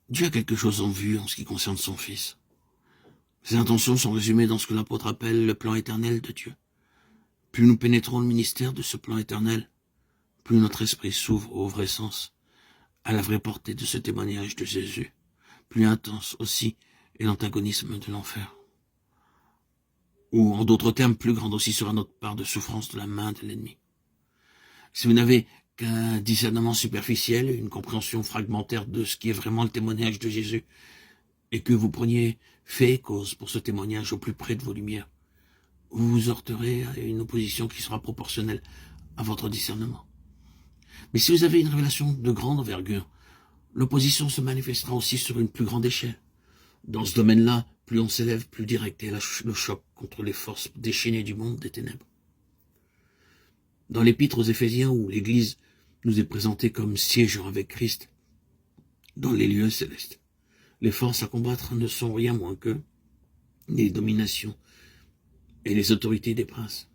Dieu a quelque chose en vue en ce qui concerne son Fils. Ses intentions sont résumées dans ce que l'apôtre appelle le plan éternel de Dieu. Plus nous pénétrons le ministère de ce plan éternel, plus notre esprit s'ouvre au vrai sens, à la vraie portée de ce témoignage de Jésus. Plus intense aussi est l'antagonisme de l'enfer. Ou, en d'autres termes, plus grande aussi sera notre part de souffrance de la main de l'ennemi. Si vous n'avez qu'un discernement superficiel, une compréhension fragmentaire de ce qui est vraiment le témoignage de Jésus, et que vous preniez fait et cause pour ce témoignage au plus près de vos lumières, vous vous heurterez à une opposition qui sera proportionnelle à votre discernement. Mais si vous avez une révélation de grande envergure, l'opposition se manifestera aussi sur une plus grande échelle. Dans ce domaine-là, plus on s'élève, plus direct est le choc contre les forces déchaînées du monde des ténèbres. Dans l'épître aux Éphésiens, où l'Église nous est présentée comme siégeant avec Christ dans les lieux célestes, les forces à combattre ne sont rien moins que les dominations et les autorités des princes.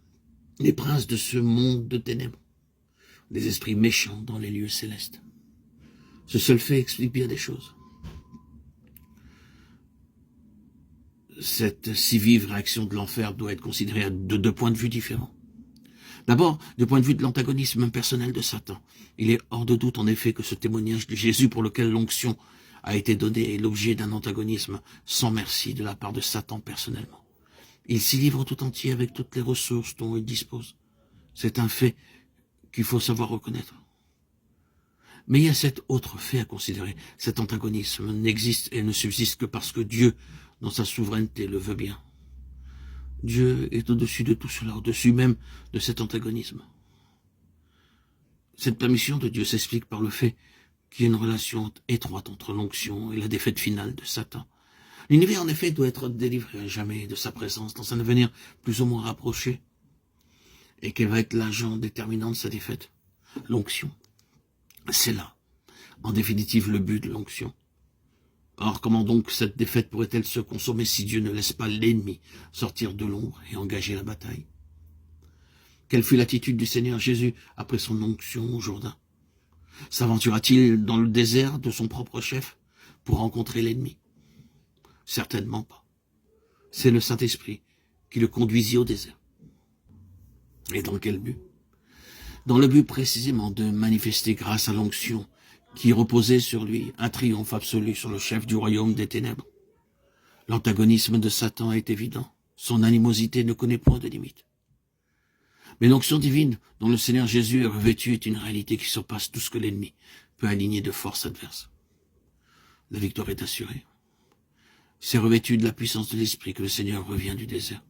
Les princes de ce monde de ténèbres, des esprits méchants dans les lieux célestes. Ce seul fait explique bien des choses. Cette si vive réaction de l'enfer doit être considérée de deux points de vue différents. D'abord, du point de vue de l'antagonisme personnel de Satan. Il est hors de doute en effet que ce témoignage de Jésus pour lequel l'onction a été donnée est l'objet d'un antagonisme sans merci de la part de Satan personnellement. Il s'y livre tout entier avec toutes les ressources dont il dispose. C'est un fait qu'il faut savoir reconnaître. Mais il y a cet autre fait à considérer. Cet antagonisme n'existe et ne subsiste que parce que Dieu, dans sa souveraineté, le veut bien. Dieu est au-dessus de tout cela, au-dessus même de cet antagonisme. Cette permission de Dieu s'explique par le fait qu'il y a une relation étroite entre l'onction et la défaite finale de Satan. L'univers, en effet, doit être délivré à jamais de sa présence dans un avenir plus ou moins rapproché. Et quel va être l'agent déterminant de sa défaite? L'onction. C'est là, en définitive, le but de l'onction. Or, comment donc cette défaite pourrait-elle se consommer si Dieu ne laisse pas l'ennemi sortir de l'ombre et engager la bataille? Quelle fut l'attitude du Seigneur Jésus après son onction au Jourdain? S'aventura-t-il dans le désert de son propre chef pour rencontrer l'ennemi? Certainement pas. C'est le Saint-Esprit qui le conduisit au désert. Et dans quel but? Dans le but précisément de manifester grâce à l'onction qui reposait sur lui un triomphe absolu sur le chef du royaume des ténèbres. L'antagonisme de Satan est évident. Son animosité ne connaît point de limite. Mais l'onction divine dont le Seigneur Jésus est revêtu est une réalité qui surpasse tout ce que l'ennemi peut aligner de force adverse. La victoire est assurée. C'est revêtu de la puissance de l'Esprit que le Seigneur revient du désert.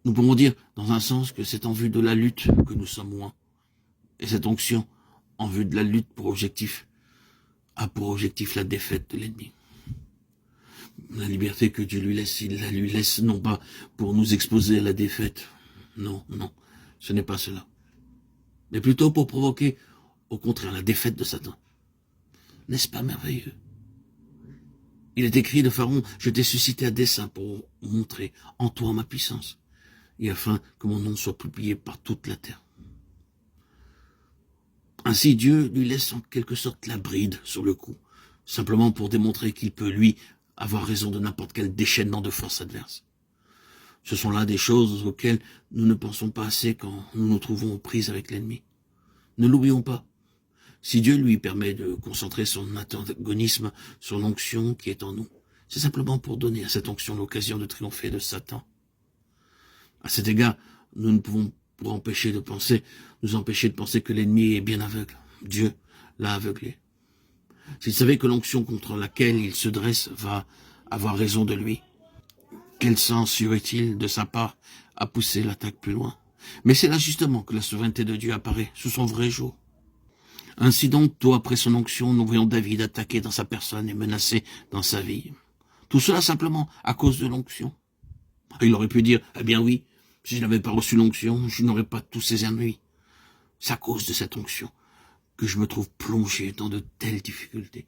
Nous pourrons dire, dans un sens, que c'est en vue de la lutte que nous sommes loin. Et cette onction, en vue de la lutte a pour objectif la défaite de l'ennemi. La liberté que Dieu lui laisse, il la lui laisse non pas pour nous exposer à la défaite. Non, ce n'est pas cela. Mais plutôt pour provoquer, au contraire, la défaite de Satan. N'est-ce pas merveilleux? Il est écrit de Pharaon, je t'ai suscité à dessein pour montrer en toi ma puissance, et afin que mon nom soit publié par toute la terre. Ainsi Dieu lui laisse en quelque sorte la bride sur le cou, simplement pour démontrer qu'il peut, lui, avoir raison de n'importe quel déchaînement de force adverse. Ce sont là des choses auxquelles nous ne pensons pas assez quand nous nous trouvons aux prises avec l'ennemi. Ne l'oublions pas. Si Dieu lui permet de concentrer son antagonisme sur l'onction qui est en nous, c'est simplement pour donner à cette onction l'occasion de triompher de Satan. À cet égard, nous ne pouvons nous empêcher de penser que l'ennemi est bien aveugle. Dieu l'a aveuglé. S'il savait que l'onction contre laquelle il se dresse va avoir raison de lui, quel sens y aurait-il de sa part à pousser l'attaque plus loin? Mais c'est là justement que la souveraineté de Dieu apparaît sous son vrai jour. Ainsi donc, tôt après son onction, nous voyons David attaqué dans sa personne et menacé dans sa vie. Tout cela simplement à cause de l'onction. Il aurait pu dire, eh bien oui, si je n'avais pas reçu l'onction, je n'aurais pas tous ces ennuis. C'est à cause de cette onction que je me trouve plongé dans de telles difficultés.